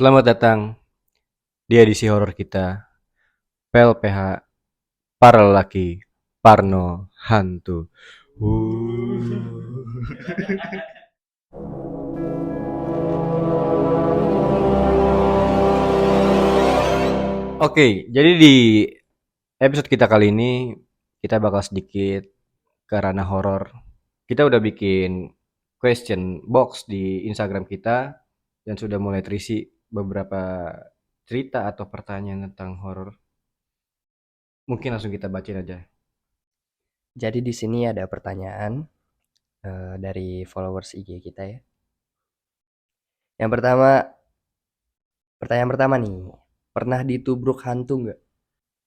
Selamat datang di edisi horor kita, PLPH, para lelaki, Parno, hantu. Oke, jadi di episode kita kali ini kita bakal sedikit ke ranah horor. Kita udah bikin question box di Instagram kita dan sudah mulai terisi beberapa cerita atau pertanyaan tentang horor. Mungkin langsung kita bacain aja. Jadi di sini ada pertanyaan dari followers IG kita ya. Yang pertama, pertanyaan pertama nih, pernah ditubruk hantu nggak?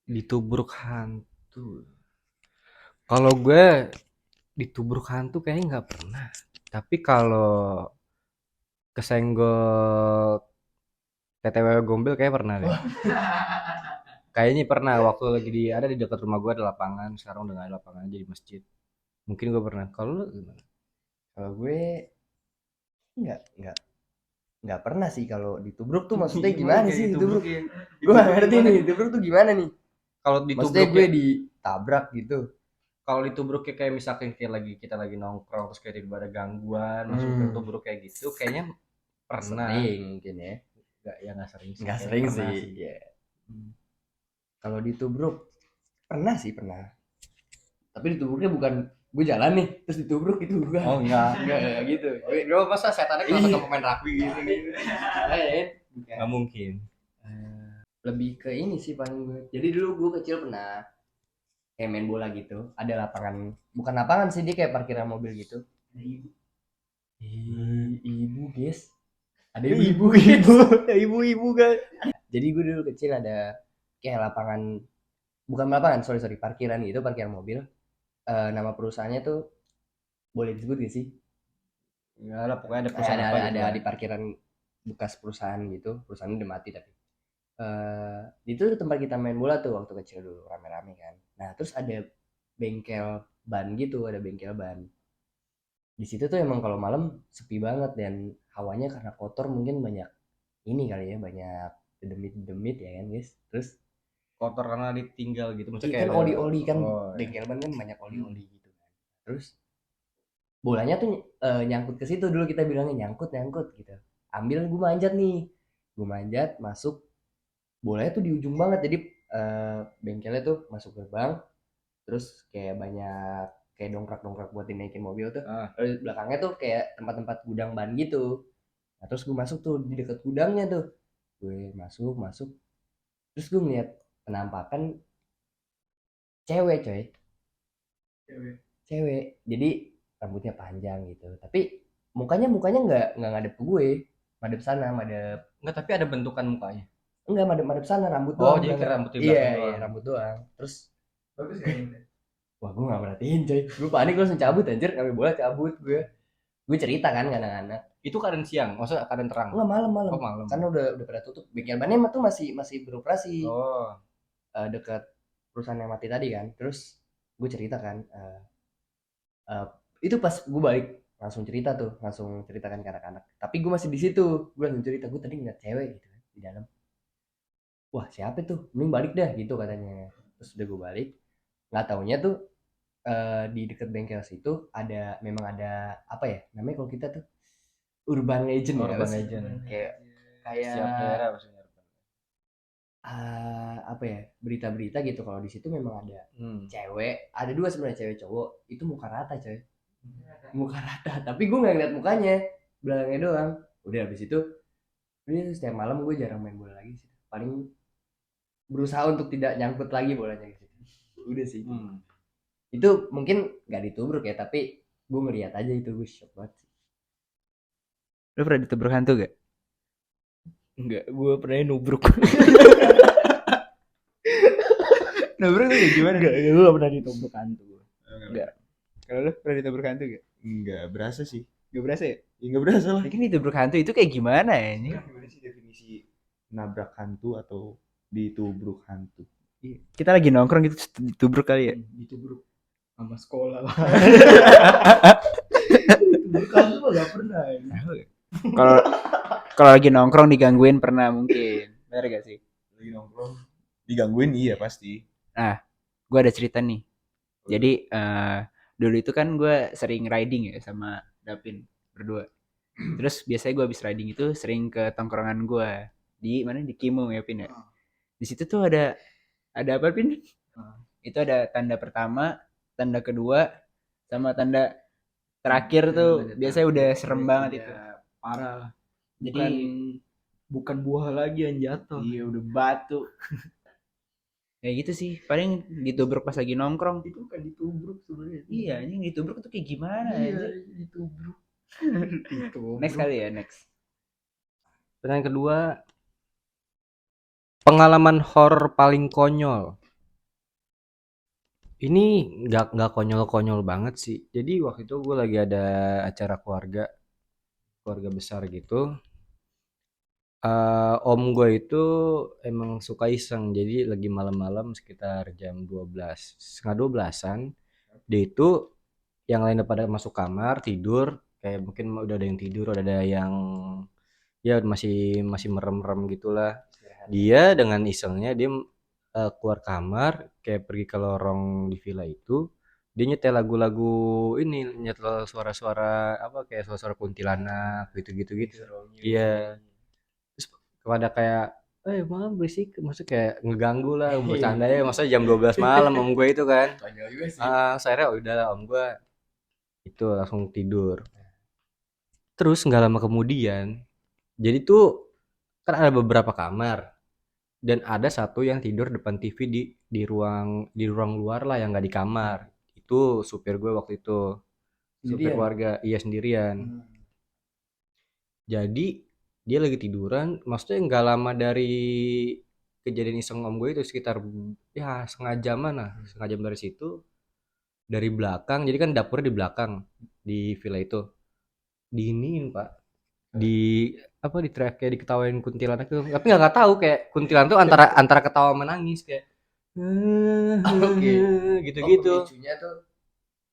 Ditubruk hantu. Kalau gue ditubruk hantu kayaknya nggak pernah. Tapi kalau kesenggol TTW gombel kayak pernah deh. Kayaknya pernah waktu lagi ada di dekat rumah gue ada lapangan. Sekarang udah nggak ada lapangan jadi masjid. Mungkin gue pernah. Kalau lu gimana? Kalau gue nggak pernah sih. Kalau ditubruk tuh maksudnya gimana sih ditubruk? Gue nggak ngerti nih, ditubruk tuh gimana nih? Kalau Maksudnya ditubruk gue ya, ditabrak gitu. kalau ditubruknya kayak misalkan kita lagi nongkrong terus kayak tiba ada gangguan masuk ketubruk kayak gitu, kayaknya pernah. Sering mungkin ya. Nggak sering sih. Nggak Kayaknya sering pernah sih. Ya. Kalau ditubruk pernah sih pernah. Tapi ditubruknya bukan gue jalan nih terus ditubruk itu bukan. Oh enggak. Enggak gitu. Gue masa setannya kalau Iya. ketemu pemain rugby gitu. Lain. Nggak mungkin. Lebih ke ini sih paling gue. Jadi dulu gue kecil pernah kayak main bola gitu. Ada lapangan, bukan lapangan sih, dia kayak parkiran mobil gitu. Ada ibu. Ibu guys. Ada ibu ibu. Ibu guys. Jadi gue dulu kecil ada kayak lapangan, bukan lapangan, sorry parkiran gitu, parkiran mobil. Nama perusahaannya tuh boleh disebut gak sih? Enggak ada, pokoknya ada perusahaan apa gitu. Ada di parkiran bekas perusahaan gitu. Perusahaannya udah mati tapi. Itu tempat kita main bola tuh waktu kecil dulu rame-rame kan. Nah terus ada bengkel ban gitu, ada bengkel ban. Di situ tuh emang kalau malam sepi banget dan hawanya karena kotor mungkin banyak ini kali ya, banyak demit-demit ya kan guys. Terus Kotor karena ditinggal gitu. Maksudnya iya kayak kan ada. oli-oli kan, Oh, iya. bengkel ban kan banyak oli-oli gitu kan. Terus bolanya tuh nyangkut ke situ, dulu kita bilangnya nyangkut nyangkut gitu. Ambil, gue manjat nih, gue manjat masuk, bolanya tuh di ujung banget. Jadi bengkelnya tuh masuk gerbang, terus kayak banyak kayak dongkrak-dongkrak buat dinaikin mobil tuh. Terus belakangnya tuh kayak tempat-tempat gudang ban gitu. Nah terus gue masuk tuh di deket gudangnya tuh, gue masuk masuk, terus gue ngeliat penampakan cewek coy. Cewek jadi rambutnya panjang gitu, tapi mukanya nggak ngadep ke gue, madep sana, madep. Enggak, tapi ada bentukan mukanya. Enggak, madep sana, rambut Oh, doang. jadi kayak rambut di Iya belakang iya doang. rambut doang. Terus bagus ya. Wah gue nggak perhatiin coy, gue panik, gue langsung cabut anjir, ngambil bola cabut gue cerita kan ke anak-anak. Itu keadaan siang, maksudnya keadaan terang. Enggak, malam malam, Oh, malam. karena udah pada tutup bengkel bannya tuh masih beroperasi. Oh, Dekat perusahaan yang mati tadi kan. Terus gue cerita kan, uh, itu pas gue balik langsung cerita tuh, langsung ceritakan ke anak-anak, tapi gue masih di situ, gue langsung cerita gue tadi ngeliat cewek gitu kan di dalam. Wah siapa tuh, mending balik dah gitu katanya. Terus udah gue balik, nggak taunya tuh di deket bengkel situ ada, memang ada apa ya namanya kalau kita tuh, urban legend ya, urban legend. kayak kayak Siap daerah maksudnya. apa ya, berita-berita gitu kalau di situ memang ada Hmm. cewek, ada dua sebenarnya, cewek cowok, itu muka rata coy, muka rata, tapi gue nggak ngeliat mukanya, belakangnya doang. Udah habis itu udah, setiap malam gue jarang main bola lagi sih, paling berusaha untuk tidak nyangkut lagi bolanya gitu. Udah sih. Itu mungkin nggak ditubruk ya, tapi gue ngeliat aja, itu gue shock banget sih. Lu pernah ditubruk hantu gak? Enggak, gue pernah nubruk. Nubruk tuh kayak gimana? Enggak, gue gak pernah ditubruk hantu. Enggak. Kalau lu pernah ditubruk hantu gak? Enggak berasa sih. Gak berasa ya? Ya enggak berasa lah. Mungkin ditubruk hantu itu kayak gimana ya ini? Gimana sih definisi nabrak hantu atau ditubruk hantu? Kita lagi nongkrong gitu ditubruk kali ya? Ditubruk sama sekolah lah. Ditubruk hantu mah gak pernah. Kalau Kalau lagi nongkrong digangguin pernah mungkin. Benar gak sih? Lagi nongkrong digangguin iya pasti. Nah, gue ada cerita nih. Jadi dulu itu kan gue sering riding ya sama Dapin berdua. Terus biasanya gue habis riding itu sering ke tongkrongan gue di mana di Kimo ya Pin ya. Di situ tuh ada apa Pin? Itu ada tanda pertama, tanda kedua, sama tanda terakhir tuh biasanya udah serem banget itu. Parah. Jadi Bukan buah lagi yang jatuh. iya udah batu. Kayak gitu sih. Paling ditubruk pas lagi nongkrong. Itu kan ditubruk sebenarnya. Iya, ini ditubruk tuh kayak gimana aja. ditubruk. Next kali ya, next. Pertanyaan kedua, pengalaman horor paling konyol. Ini nggak konyol-konyol banget sih. Jadi waktu itu gue lagi ada acara keluarga besar gitu. Om gue itu emang suka iseng. Jadi lagi malam-malam sekitar jam 12, setengah 12-an. Dia itu yang lain udah pada masuk kamar tidur. Kayak mungkin udah ada yang tidur, udah ada yang ya masih masih merem-merem gitulah. Dia dengan isengnya dia keluar kamar, kayak pergi ke lorong di villa itu, dia nyetel lagu-lagu ini, nyetel suara-suara apa kayak suara-suara kuntilanak gitu-gitu gitu. Iya. Terus kepada kayak malam berisik, maksudnya kayak ngeganggu lah, bercanda ya, maksudnya jam 12 malam om gue itu kan. Konyol juga sih. Saya udah om gue itu langsung tidur. Terus nggak lama kemudian, jadi tuh kan ada beberapa kamar dan ada satu yang tidur depan TV di ruang luar lah yang nggak di kamar. Itu supir gue waktu itu, supir Sendirian? warga, iya sendirian. Jadi dia lagi tiduran, maksudnya nggak lama dari kejadian iseng om gue itu sekitar ya setengah jaman lah, setengah jam dari situ, dari belakang. Jadi kan dapurnya di belakang di villa itu, diinin pak, di apa di teriak kayak diketawain kuntilanak tuh, tapi nggak tahu kayak kuntilanak tuh antara antara ketawa menangis kayak Oke. gitu-gitu. Pemicunya tuh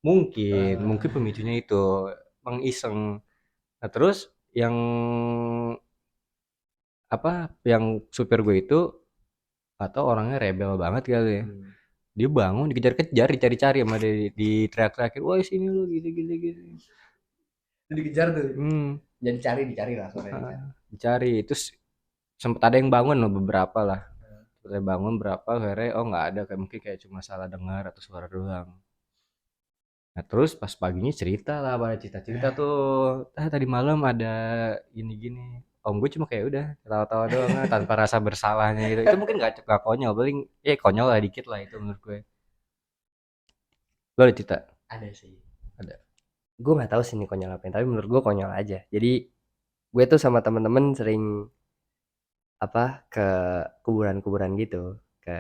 Mungkin pemicunya itu emang iseng. Nah terus yang apa yang supir gue itu atau orangnya rebel banget kali ya, dia bangun dikejar-kejar dicari-cari sama dia, di teriak-teriakin wah sini lu gitu gitu gitu. dikejar tuh. hmm, Jadi dicari lah suaranya dicari. Dicari terus sempet ada yang bangun loh, beberapa lah. Sempet bangun berapa akhirnya oh nggak ada, kayak mungkin kayak cuma salah dengar atau suara doang. Nah terus pas paginya cerita lah, pada cerita-cerita tuh, tadi malam ada gini-gini. Om gue cuma kayak udah tawa-tawa doang lah, tanpa rasa bersalahnya gitu. Itu mungkin nggak konyol, paling konyol lah dikit lah itu menurut gue. Lo ada cerita? Ada sih. Ada. Gue nggak tahu sih ini konyol apa, tapi menurut gue konyol aja. Jadi gue tuh sama temen-temen sering apa ke kuburan-kuburan gitu, ke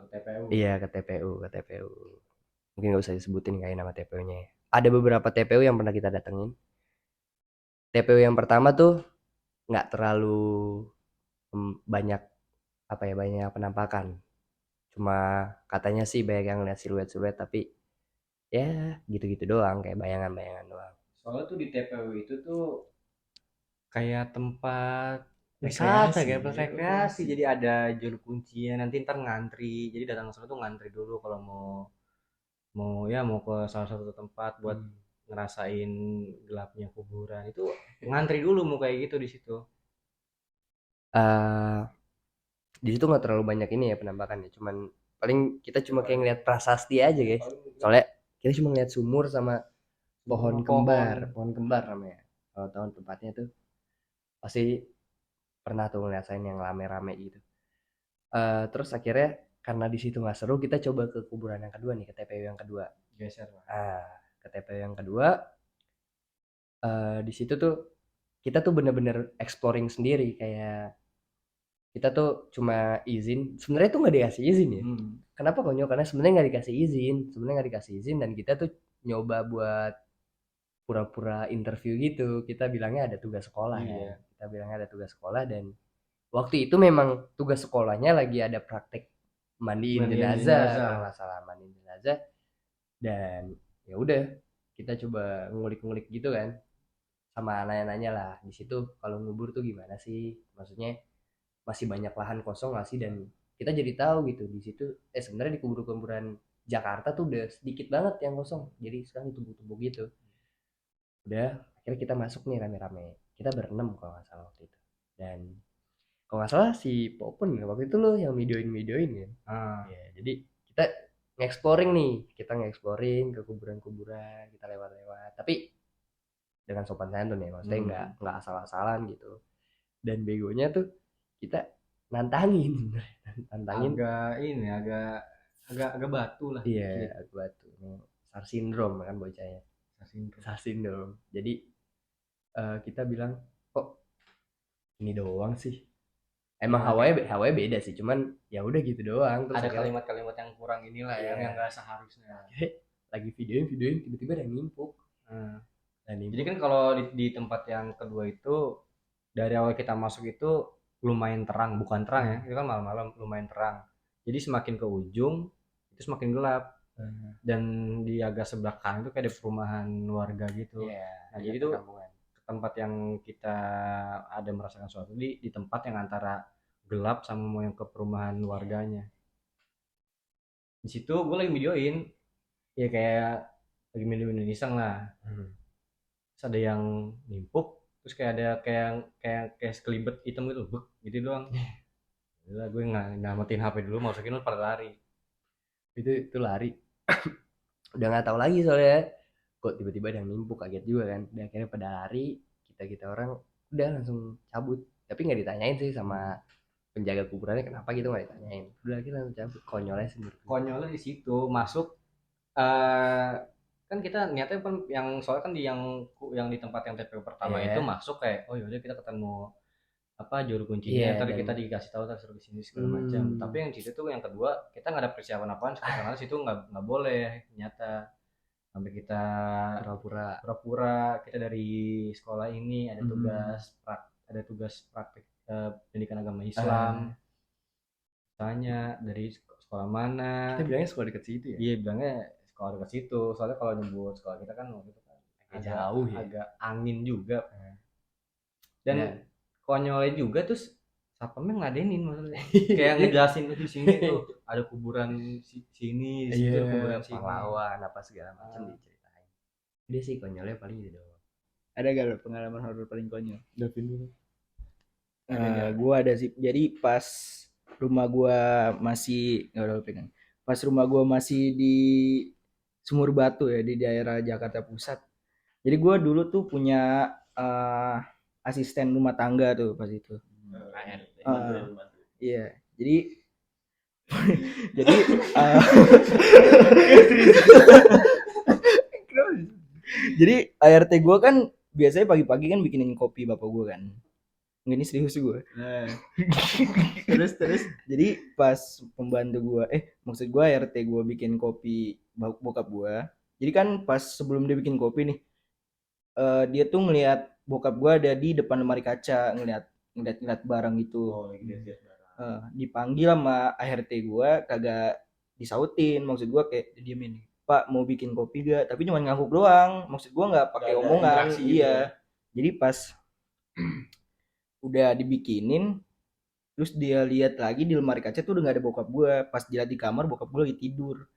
TPU. iya ke TPU, mungkin nggak usah disebutin kayak nama TPU-nya ya. Ada beberapa TPU yang pernah kita datengin. TPU yang pertama tuh nggak terlalu banyak apa ya, banyak penampakan, cuma katanya sih banyak yang lihat siluet-siluet, tapi ya gitu-gitu doang, kayak bayangan-bayangan doang. Soalnya tuh di TPU itu tuh kayak tempat wisata, Rekreasi, kayak tempat rekreasi. Jadi ada juru kuncinya, nanti ntar ngantri. Jadi datang ke sana tuh ngantri dulu kalau mau mau ke salah satu tempat buat ngerasain gelapnya kuburan. Itu ngantri dulu mau kayak gitu di situ. eh di situ nggak terlalu banyak ini ya penampakan ya, cuman paling kita cuma kayak ngeliat prasasti aja guys, soalnya kita cuma ngeliat sumur sama pohon kembar namanya, kalau tahu tempatnya tuh pasti pernah tuh ngeliatin yang rame-rame gitu. Terus akhirnya karena di situ nggak seru, kita coba ke kuburan yang kedua nih, ke TPU yang kedua. Geser lah. Ke TPU yang kedua, di situ tuh kita tuh bener-bener exploring sendiri, kayak kita tuh cuma izin, sebenarnya tuh nggak dikasih izin ya. Kenapa konyol? Karena sebenarnya nggak dikasih izin, dan kita tuh nyoba buat pura-pura interview gitu. Kita bilangnya ada tugas sekolah ya. Kita bilangnya ada tugas sekolah, dan waktu itu memang tugas sekolahnya lagi ada praktek mandiin jenazah, kalau nggak salah mandiin jenazah. Dan ya udah, kita coba ngulik-ngulik gitu kan. sama nanya-nanya lah di situ kalau ngubur tuh gimana sih, maksudnya masih banyak lahan kosong nggak sih, dan kita jadi tahu gitu di situ sebenarnya di kuburan Jakarta tuh udah sedikit banget yang kosong, jadi sekarang ditumpuk-tumpuk gitu. Udah akhirnya kita masuk nih rame-rame, kita berenam kalau nggak salah waktu itu, dan kalau nggak salah si Popon ya waktu itu loh yang videoin kan. Ya, jadi kita nge-exploring nih, kita nge-exploring ke kuburan-kuburan, kita lewat-lewat tapi dengan sopan santun ya, maksudnya nggak asal-asalan gitu. Dan begonya tuh kita nantangin nantangin agak batu lah. iya aku batu star syndrome kan bocahnya, star syndrome. Jadi kita bilang kok ini doang sih, emang hawanya beda sih, cuman ya udah gitu doang. Terus Ada akhirnya kalimat-kalimat yang kurang inilah Iya. yang nggak seharusnya. lagi videoin tiba-tiba ada yang nimpuk. Jadi kan kalau di tempat yang kedua itu dari awal kita masuk itu lumayan terang, bukan terang ya, itu kan malam-malam lumayan terang. Jadi semakin ke ujung itu semakin gelap, dan di agak sebelah kanan itu kayak ada perumahan warga gitu. Iya, Nah jadi tuh tempat yang kita ada merasakan suatu di tempat yang antara gelap sama mau yang ke perumahan warganya. Di situ gue lagi videoin, ya kayak lagi videoin iseng lah. Terus ada yang nimpuk, terus kayak ada kayak sekelibet hitam gitu, bek gitu doang. Gila, gue nggak matiin HP dulu, masukin lu pada lari. itu lari. Udah nggak tahu lagi soalnya kok tiba-tiba ada yang nimpuk, kaget juga kan. Dan akhirnya pada lari, kita orang udah langsung cabut, tapi nggak ditanyain sih sama penjaga kuburannya kenapa gitu, nggak ditanyain, udah akhirnya langsung cabut. Konyolnya sih menurut gue. Konyolnya di situ masuk, kan kita niatnya kan yang soalnya kan yang di tempat yang TPU pertama Iya. itu masuk kayak oh yaudah kita ketemu apa juru kuncinya, Iya, tadi dan- kita dikasih tahu terus di sini segala macam. Tapi yang situ tuh yang kedua kita nggak ada persiapan apaan, karena situ nggak boleh nyata, sampai kita pura-pura kita dari sekolah ini ada ada tugas praktek pendidikan agama Islam. Tanya dari sekolah mana. Kita bilangnya sekolah dekat situ ya. Iya bilangnya sekolah dekat situ. Soalnya kalau nyebut sekolah kita kan waktu itu kan Agak jauh ya. agak angin juga. Dan Ya. konyolnya juga terus satpamnya ngeladenin maksudnya. Kayak ngejelasin di sini tuh ada kuburan sini, di situ ada kuburan sini. Pahlawan apa segala macam diceritain. Dia sih konyolnya paling itu doang. Ada gak lo pengalaman horor paling konyol? Davin dulu. Gue ada sih. Jadi pas rumah gue masih nggak udah pegang. Pas rumah gue masih di Sumur Batu ya, di daerah Jakarta Pusat. Jadi gue dulu tuh punya asisten rumah tangga tuh pas itu. Iya. Jadi jadi jadi ART gue kan biasanya pagi-pagi kan bikinin kopi bapak gue kan. Nggak, ini serius gue. terus jadi pas pembantu gue maksud gue RT gue bikin kopi bokap gue, jadi kan pas sebelum dia bikin kopi nih dia tuh ngelihat bokap gue ada di depan lemari kaca ngeliat barang gitu. Dipanggil sama ART gue kagak disautin, maksud gue kayak didiemin, Pak mau bikin kopi gak, tapi cuma ngangguk doang, maksud gue nggak pakai omongan. Iya jadi pas udah dibikinin terus dia lihat lagi di lemari kaca tuh udah gak ada bokap gue, pas dia di kamar bokap gue lagi tidur.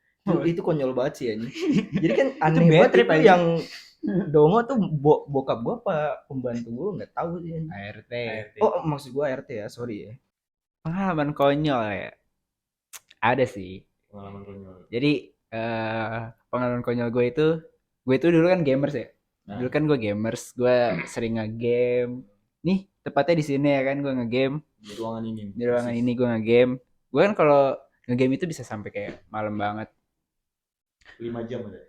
Itu konyol banget sih ini. Jadi kan aneh banget itu yang dongo tuh bokap gue apa pembantu gue nggak tahu sih. ART. Oh maksud gue ART ya, sorry ya. Pengalaman konyol ya ada sih. Pengalaman konyol. Jadi pengalaman konyol gue itu dulu kan gamers ya. Dulu kan gue gamers, gue sering nge-game. Nih tepatnya di sini ya kan gue nge-game. Di ruangan ini. Di ruangan ini gue nge-game. Gue kan kalau nge-game itu bisa sampai kayak malam banget. 5 jam ada.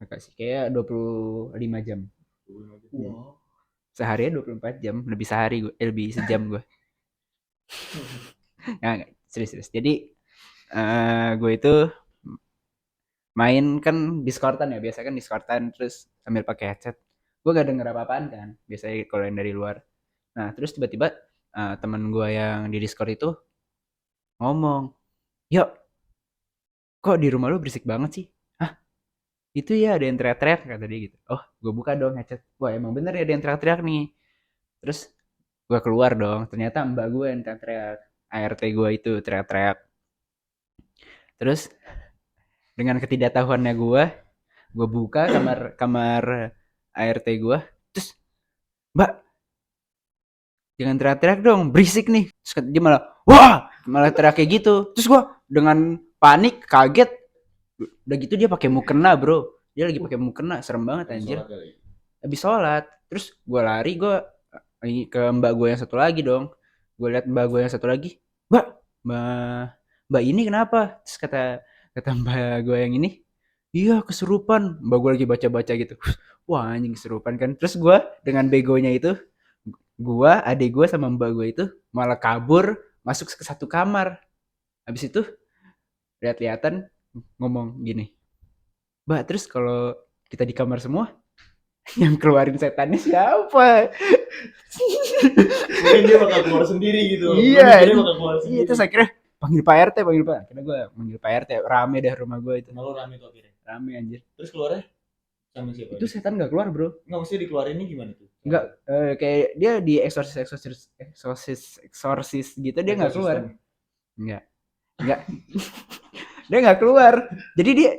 Enggak sih, kayak 25 jam. 25 jam. Wow. Seharian 24 jam, lebih sehari gue, lebih sejam gue. Enggak, serius. Jadi gue itu main kan Discordan ya, biasa kan Discordan terus sambil pakai headset. Gue gak denger apa-apaan kan, biasanya kalau yang dari luar. Nah, terus tiba-tiba teman gue yang di Discord itu ngomong, "Yuk, kok di rumah lu berisik banget sih?" "Hah? itu ya ada yang teriak-teriak kata dia gitu. Oh, gue buka dong headset. Wah, emang bener ya ada yang teriak-teriak nih. Terus gue keluar dong. Ternyata mbak gue yang teriak-teriak. ART gue itu teriak-teriak. Terus dengan ketidaktahuannya gue buka kamar kamar ART gue. Terus, Mbak, jangan teriak-teriak dong, berisik nih. Terus dia malah, wah, malah teriak kayak gitu. Terus gue dengan panik, kaget. Udah gitu dia pakai mukena, bro. Dia lagi pakai mukena, serem banget anjir. Habis sholat, terus gue lari, gue ke mbak gue yang satu lagi dong. Gue lihat mbak gue yang satu lagi, mbak mbak ini kenapa? Terus kata kata mbak gue yang ini, iya kesurupan. Mbak gue lagi baca-baca gitu. Wah anjing kesurupan kan. Terus gue dengan begonya itu, gue, adik gue sama mbak gue itu malah kabur masuk ke satu kamar. Habis itu lihat-lihatan ngomong gini, Mbak, terus kalau kita di kamar semua, yang keluarin setannya siapa? Mungkin dia bakal keluar sendiri gitu. Iya, Dia bakal keluar iya sendiri. terus akhirnya panggil Pak RT, panggil Pak. Akhirnya gue manggil Pak RT, rame dah rumah gue itu. Malu rame tuh akhirnya. Rame anjir. Terus keluarnya sama siapa? Itu setan gak keluar, bro. Nggak, maksudnya dikeluarinnya gimana tuh? Enggak, kayak dia di eksorsis gitu dia nggak keluar. Enggak. Enggak. Dia nggak keluar. Jadi dia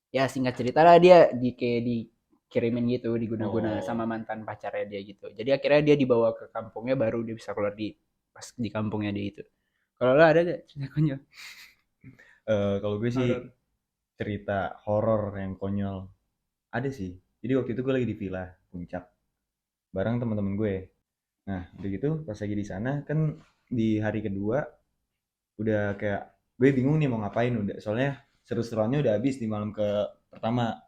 ya singkat cerita lah dia kayak dikirimin gitu, diguna-guna sama mantan pacarnya dia gitu. Jadi akhirnya dia dibawa ke kampungnya baru dia bisa keluar pas di kampungnya dia itu. Kalau lo ada gak cerita konyol? Kalau gue sih cerita horor yang konyol ada sih. Jadi waktu itu gue lagi di villa Puncak bareng teman-teman gue. Nah, udah gitu pas lagi di sana kan di hari kedua udah kayak gue bingung nih mau ngapain, udah soalnya seru-seruannya udah habis di malam ke pertama.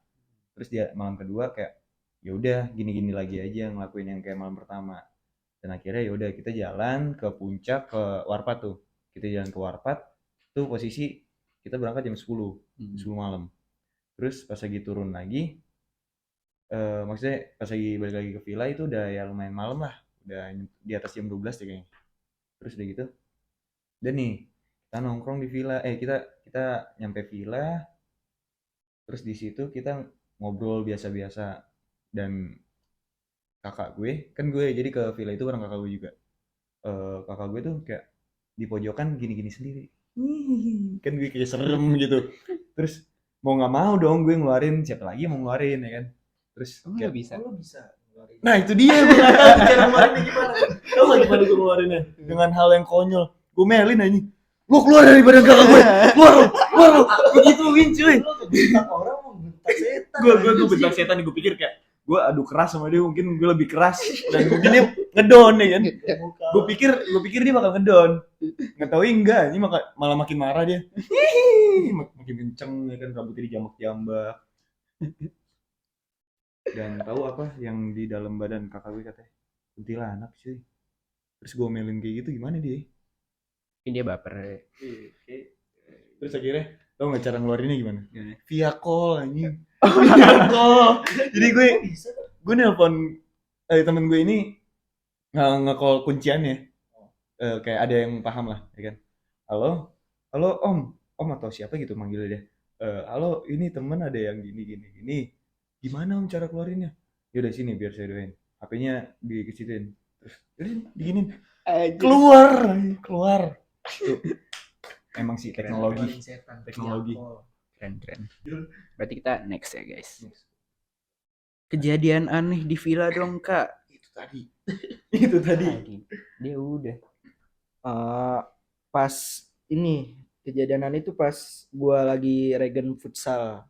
Terus dia malam kedua kayak ya udah gini-gini lagi aja ngelakuin yang kayak malam pertama. Dan akhirnya ya udah kita jalan ke puncak ke Warpat tuh. Kita jalan ke Warpat tuh posisi kita berangkat jam 10 malam. Terus pas lagi turun lagi maksudnya pas lagi balik lagi ke villa itu udah ya lumayan malam lah. Udah di atas jam 12 deh kayaknya. Terus udah gitu. Dan nih kita nongkrong di villa, kita nyampe villa, terus di situ kita ngobrol biasa-biasa dan kakak gue kan gue jadi ke villa itu bareng kakak gue juga. Kakak gue tuh kayak di pojokan gini-gini sendiri. Kan gue kayak serem gitu. Terus mau nggak mau dong gue ngeluarin, siapa lagi mau ngeluarin ya kan. Terus Nggak bisa. "Oh, lo bisa ngeluarin." Nah itu dia gue nggak tahu cara ngeluarinnya gimana. Tahu nggak gimana gue ngeluarinnya? Dengan hal yang konyol. Gue melin aja. Lo keluar dari badan kakak gue. Keluar lo. Begituin cuy. Orang mau bentak setan. Gue bentak setan, gue pikir kayak gue adu keras sama dia, mungkin gue lebih keras dan mungkin dia ngedon ya kan. Gue pikir dia bakal ngedon, nggak tahu enggak, ini malah makin marah dia. Makin kenceng ya kan, rambutnya dijambak-jambak. Dan tahu apa yang di dalam badan kakak gue katanya kuntilanak cuy. Terus gue melin kayak gitu gimana dia? Ini dia baper. Terus akhirnya tau nggak cara ngeluarinnya gimana? Gimana? Via call anjing. Via call. Jadi gue nelpon temen gue ini nge-call kunciannya. Kayak ada yang paham lah, ya kan? Halo om atau siapa gitu manggilnya dia. Halo, ini temen ada yang gini. Gimana om cara keluarinnya? Yaudah sini biar saya doain. HP-nya dikecitin. Terus diginin. Keluar. Tuh. Emang sih teknologi. Keren. Berarti kita next ya guys. Kejadian aneh di villa dong kak. Itu tadi. Dia udah. Pas ini kejadian itu pas gua lagi regen futsal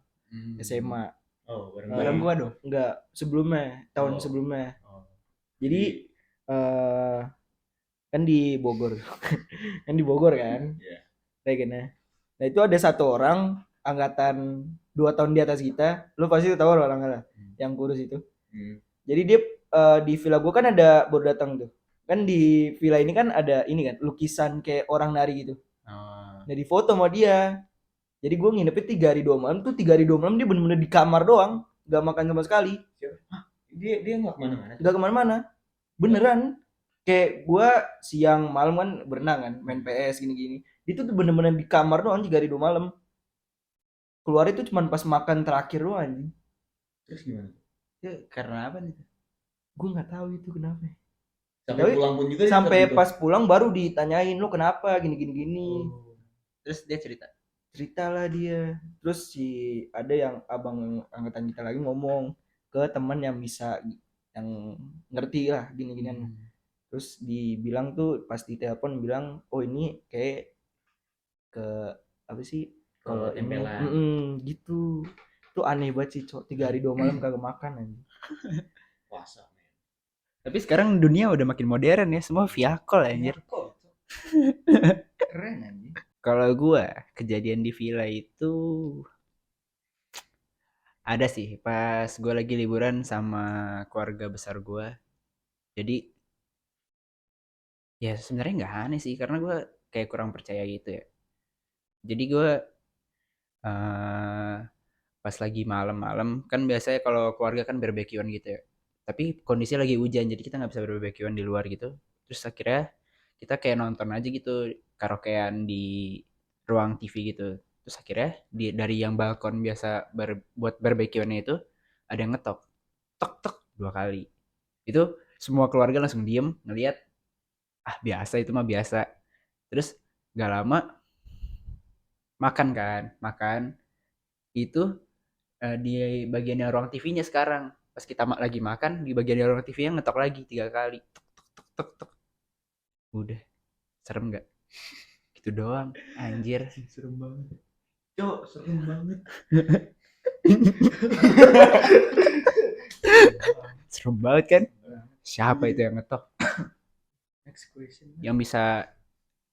SMA. Oh, Bareng gua dong. Enggak, sebelumnya, tahun sebelumnya. Jadi kan di Bogor. Kan di Bogor kan. Iya. Regennya. Nah, itu ada satu orang angkatan 2 tahun di atas kita. Lu pasti tahu orangnya lah. Yang kurus itu. Jadi dia di villa gua kan ada baru datang tuh. Kan di villa ini kan ada ini kan lukisan kayak orang nari gitu. Nah di foto sama dia. Jadi gue nginepnya 3 hari 2 malam tuh 3 hari 2 malam dia bener-bener di kamar doang, gak makan sama sekali. Dia nggak kemana-mana. Gak kemana-mana, beneran. Kayak gue siang malam kan berenang kan, main PS gini-gini. Dia tuh bener-bener di kamar doang 3 hari 2 malam. keluar itu cuman pas makan terakhir doang anjing. Terus gimana? Itu karena apa nih? Gue nggak tahu itu kenapa. Sampai Tapi pulang pun juga dia sampai tetap gitu. pas pulang baru ditanyain lu kenapa gini gini gini. Terus dia cerita. Ceritalah dia. Terus ada yang abang angkatan kita lagi ngomong ke teman yang bisa yang ngerti lah gini-ginian. Terus dibilang tuh pas di telepon bilang, oh ini kayak ke apa sih Ke ini tempelan. gitu. Itu aneh banget sih, Cok. 3 hari 2 malam kagak makan anjing. Puasa, men. Tapi sekarang dunia udah makin modern ya, semua via call anjir. Keren anjing. Kalau gua kejadian di villa itu ada sih pas gua lagi liburan sama keluarga besar gua. Jadi ya sebenarnya nggak aneh sih karena gua kayak kurang percaya gitu ya. Jadi gua eh pas lagi malam-malam kan biasanya kalau keluarga kan barbekyuan gitu ya. Tapi kondisi lagi hujan jadi kita nggak bisa barbekyuan di luar gitu. Terus akhirnya kita kayak nonton aja gitu karaokean di ruang TV gitu. Terus akhirnya dari yang balkon biasa buat barbekyuannya itu ada yang ngetok, tok tok 2 kali. Itu semua keluarga langsung diem ngelihat, ah biasa itu mah biasa. Terus gak lama makan kan, makan itu di bagian yang ruang TV-nya sekarang. Pas kita lagi makan di bagian yang ruang TV-nya ngetok lagi 3 kali. Tok tok tok tok tok. Udah, serem gak? Gitu doang, anjir. Serem banget. Cok, serem banget. Serem banget kan? Siapa itu yang ngetok? Next question. Yang bisa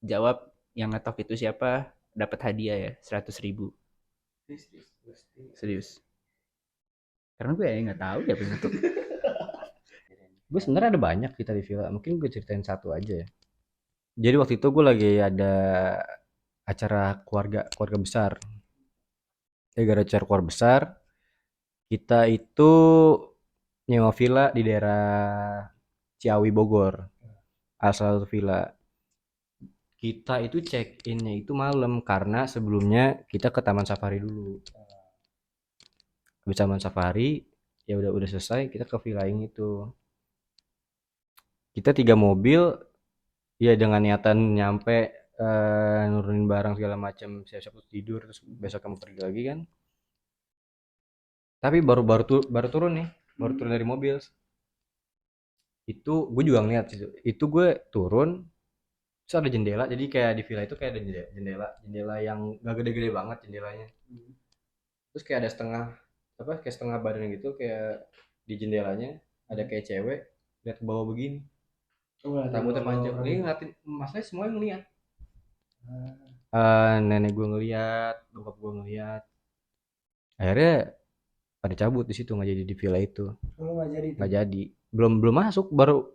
jawab yang ngetok itu siapa dapat hadiah ya 100.000. Serius. Karena gue ya nggak tahu dia yang ngetok. Gue sebenarnya ada banyak kita di villa. Mungkin gue ceritain satu aja ya. Jadi waktu itu gue lagi ada acara keluarga besar. Gara-gara acara keluarga besar, kita itu nyewa villa di daerah Ciawi Bogor. Salah satu villa. Kita itu check innya itu malam karena sebelumnya kita ke Taman Safari dulu. Habis Taman Safari, ya udah selesai kita ke villa yang itu. Kita 3 mobil, ya dengan niatan nyampe nurunin barang segala macam, siap-siap tidur terus besok kamu pergi lagi kan. Tapi baru turun nih, baru turun dari mobil. Itu gue juga ngeliat sih. Itu gue turun, terus ada jendela. Jadi kayak di villa itu kayak ada jendela yang gak gede-gede banget jendelanya. Terus kayak ada kayak setengah badan gitu, kayak di jendelanya ada kayak cewek lihat ke bawah begini. Rambutnya panjang. Ini ngeliatin, masalahnya semuanya ngeliat. Nenek gue ngeliat, bokap gue ngeliat. Akhirnya pada cabut di situ, nggak jadi di villa itu. Nggak jadi. Belum masuk, baru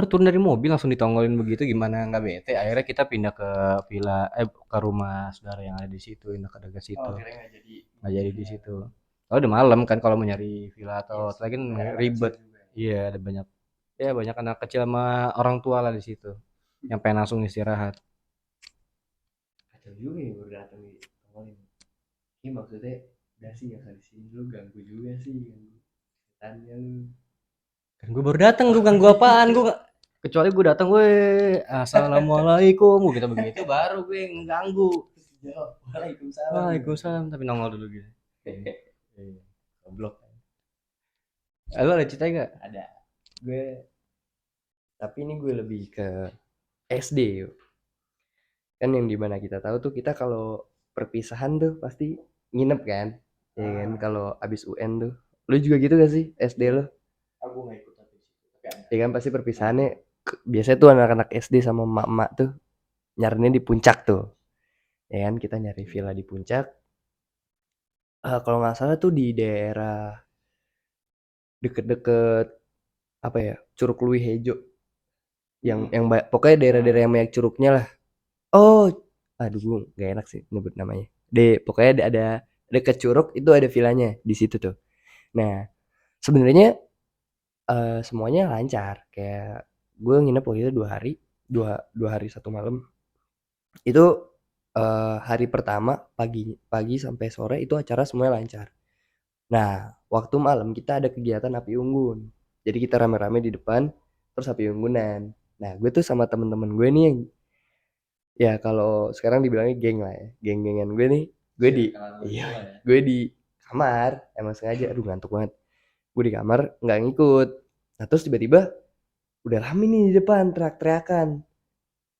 turun dari mobil langsung ditongolin begitu, gimana nggak bete. Akhirnya kita pindah ke villa, ke rumah saudara yang ada di situ, pindah ke dekat situ. Nggak jadi di situ. Oh udah malam kan, kalau mau nyari villa atau lagi kan ribet. Iya, ada banyak anak kecil sama orang tua lah di situ yang pengen langsung istirahat. Kacau juga ya baru datang gitu. Ini maksudnya udah sih nggak di sini lu ganggu juga sih ganggu setannya lu. Kan gue baru datang, gue ganggu apaan? Kecuali gue datang, gue assalamualaikum, gue gitu begitu baru gue ngeganggu. Waalaikumsalam. Waalaikumsalam, tapi nongol dulu gitu. Goblok. Lu ada cerita nggak? Ada. Tapi ini gue lebih ke SD yuk. Kan yang dimana kita tahu tuh kita kalau perpisahan tuh pasti nginep kan, ya kan kalau abis UN tuh. Lu juga gitu gak sih SD lo? Aku nggak ikut tapi ada. Ya kan pasti perpisahannya biasanya tuh anak-anak SD sama emak-emak tuh nyarinya di puncak tuh. Ya kan kita nyari villa di puncak. Kalau nggak salah tuh di daerah deket-deket apa ya Curug Luwi Hejo yang pokoknya daerah-daerah yang banyak curugnya lah. Oh, aduh gue nggak enak sih nyebut namanya. Pokoknya ada deket curug itu ada villanya di situ tuh. Nah, sebenarnya semuanya lancar. Kayak gue nginep waktu itu 2 hari, dua hari 1 malam. Itu hari pertama pagi sampai sore itu acara semuanya lancar. Nah, waktu malam kita ada kegiatan api unggun. Jadi kita rame-rame di depan, terus api unggunan. Nah, gue tuh sama temen-temen gue nih yang ya kalau sekarang dibilangnya geng lah ya. Geng-gengan gue nih, gue di iya, gue di kamar, emang sengaja. Aduh ngantuk banget. Gue di kamar nggak ngikut. Nah, terus tiba-tiba udah rame nih di depan teriak-teriakan.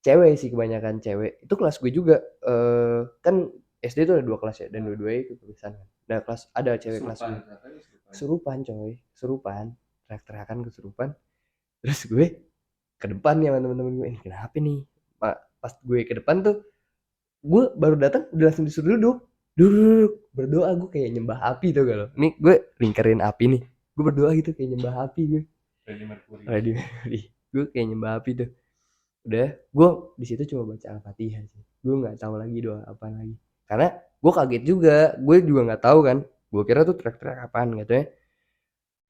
Cewek sih kebanyakan cewek. Itu kelas gue juga. Kan SD itu ada 2 kelas ya dan dua-duanya ikut tulisan kan. Nah, kelas ada cewek kelas gue. Kesurupan coy, kesurupan. Teriak-teriakan kesurupan. Terus gue ke depan nih sama temen-temen gue. Ini kenapa nih? Pas gue ke depan tuh, gue baru datang udah langsung disuruh duduk. Duduk, berdoa gue kayak nyembah api tuh kalau. Nih gue lingkarin api nih. Gue berdoa gitu kayak nyembah api gue. Freddie Mercury. Gue kayak nyembah api tuh. Udah, gue di situ cuma baca Al-Fatihah sih. Gue nggak tahu lagi doa apa lagi. Karena gue kaget juga, gue juga nggak tahu kan. Gue kira tuh teriak-teriak apaan gitu ya.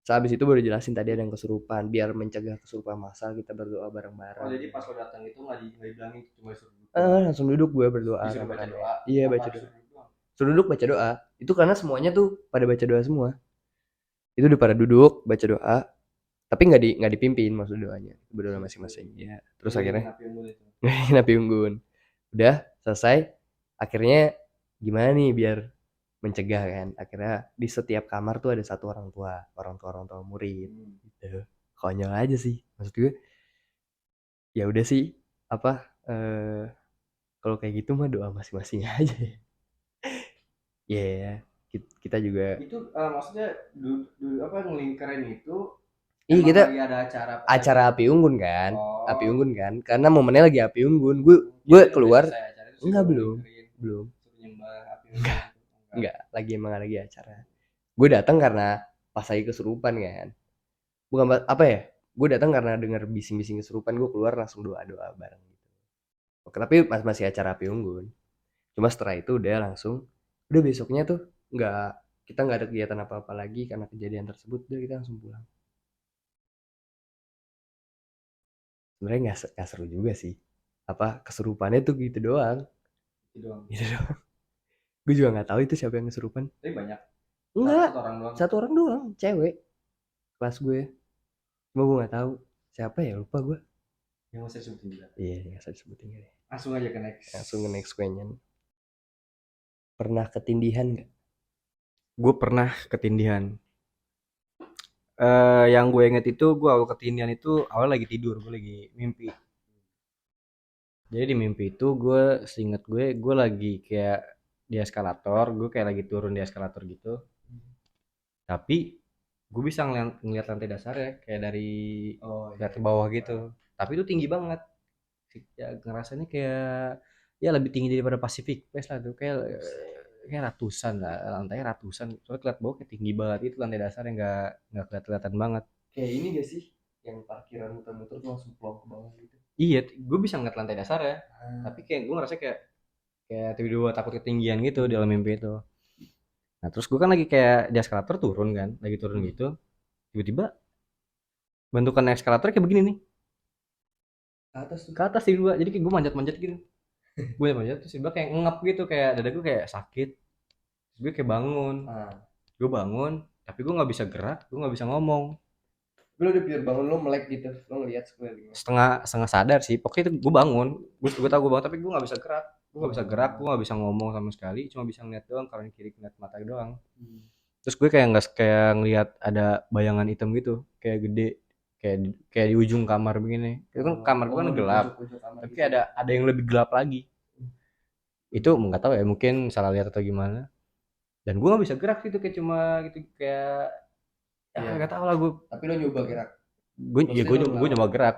Sehabis itu baru jelasin tadi ada yang kesurupan, biar mencegah kesurupan massal kita berdoa bareng-bareng. Oh, jadi pas lo datang itu nggak dibilangin, cuma disuruh duduk. Langsung duduk gue berdoa. Disuruh baca rame-rame. doa. Iya Apa baca doa. disuruh duduk doang? Suruh duduk baca doa. Itu karena semuanya tuh pada baca doa semua. Itu udah pada duduk baca doa, tapi nggak dipimpin maksud doanya. Berdoa masing-masing. Ya. Terus akhirnya Api unggun itu. Nabi unggun. Udah selesai. Akhirnya gimana nih biar mencegah kan? Akhirnya di setiap kamar tuh ada satu orang tua murid. Gitu. Konyol aja sih. Maksud gue ya udah sih apa kalau kayak gitu mah doa masing-masing aja ya. Ya, kita juga Itu maksudnya apa ngelingkarin itu iya emang kita lagi ada acara apa acara lagi? api unggun kan. Oh. Api unggun kan. Karena momennya lagi api unggun. Gue Kirain udah keluar selesai acara itu enggak suruh belum. ngelingkarin, Belum. suruh nyembah api unggun itu. Enggak, emang lagi acara. Gue datang karena pas lagi kesurupan kan. Bukan apa ya? Gue datang karena dengar bising-bising kesurupan, gue keluar langsung doa-doa bareng gitu. Oke, tapi masih acara api unggun. Cuma setelah itu udah langsung udah besoknya tuh nggak kita nggak ada kegiatan apa-apa lagi karena kejadian tersebut, udah kita langsung pulang. Sebenarnya nggak seru juga sih. Apa kesurupannya tuh gitu doang. Itu doang. Gitu doang. Gue juga nggak tahu itu siapa yang kesurupan. Tapi banyak. Enggak, Satu orang doang. satu orang doang, cewek. Kelas gue. Cuma gue nggak tahu siapa ya, lupa gue. Yang masih disebutin juga. Iya, nggak usah disebutin ya. Langsung aja ke next. Langsung ke next question. Pernah ketindihan nggak? Gue pernah ketindihan. Yang gue inget itu gue awal ketindihan itu awal lagi tidur, gue lagi mimpi. Jadi di mimpi itu gue seinget gue lagi kayak di eskalator, gue kayak lagi turun di eskalator gitu. Tapi gue bisa ngeliat lantai dasarnya kayak dari lihat ke bawah gitu. Tapi itu tinggi banget. Ya ngerasanya kayak ya lebih tinggi daripada Pacific Place lah tuh kayak ratusan lah lantainya ratusan soalnya kelihatan bawah kayak tinggi banget itu lantai dasarnya nggak kelihatan banget Kayak ini gak sih? Yang parkiran muter-muter tuh langsung plong ke bawah gitu. iya gue bisa ngeliat lantai dasarnya tapi kayak gue ngerasa kayak tiba-tiba takut ketinggian gitu di dalam mimpi itu nah terus gue kan lagi kayak di eskalator turun kan lagi turun gitu tiba-tiba bentukan eskalator kayak begini nih ke atas tiba jadi kayak gue manjat-manjat gitu gue manjat terus tiba kayak ngep gitu kayak dada gue kayak sakit terus gue kayak bangun gue bangun tapi gue nggak bisa gerak gue nggak bisa ngomong Lu udah pure bangun lu melek gitu. Lu ngeliat sekeliling. setengah sadar sih pokoknya itu gue bangun gue tahu gue bangun tapi gue nggak bisa gerak gue nggak bisa ngomong sama sekali cuma bisa ngeliat doang kalau yang kiri ngeliat mata doang terus gue kayak nggak kayak ngeliat ada bayangan hitam gitu kayak gede kayak di ujung kamar begini itu kan kamar gue kan gelap tapi gitu. ada yang lebih gelap lagi itu nggak tahu ya mungkin salah lihat atau gimana dan gue nggak bisa gerak gitu kayak cuma gitu kayak ya nggak tahu lah gue Tapi lu nyoba gerak. gue nyoba gerak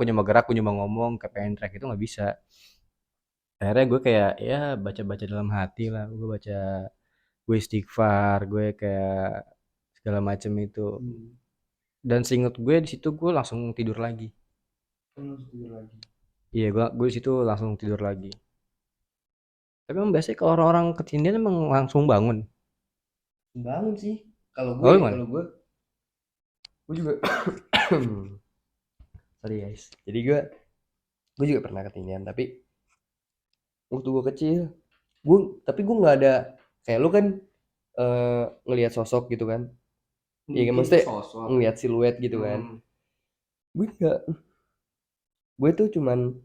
gue nyoba ngomong ke pengen track itu nggak bisa akhirnya gue kayak ya baca dalam hati lah gue istighfar gue kayak segala macem itu dan seinget gue di situ gue langsung tidur lagi iya gue di situ langsung tidur lagi tapi emang biasanya kalau orang-orang ketindihan emang langsung bangun Bangun sih. Kalau Oh, gue, gimana? gue juga sorry guys. Jadi gue juga pernah ketindihan tapi waktu gue kecil Tapi gue nggak ada kayak lu kan ngelihat sosok gitu kan. Iya kan, maksudnya ngelihat siluet gitu kan. Gue nggak, gue tuh cuman,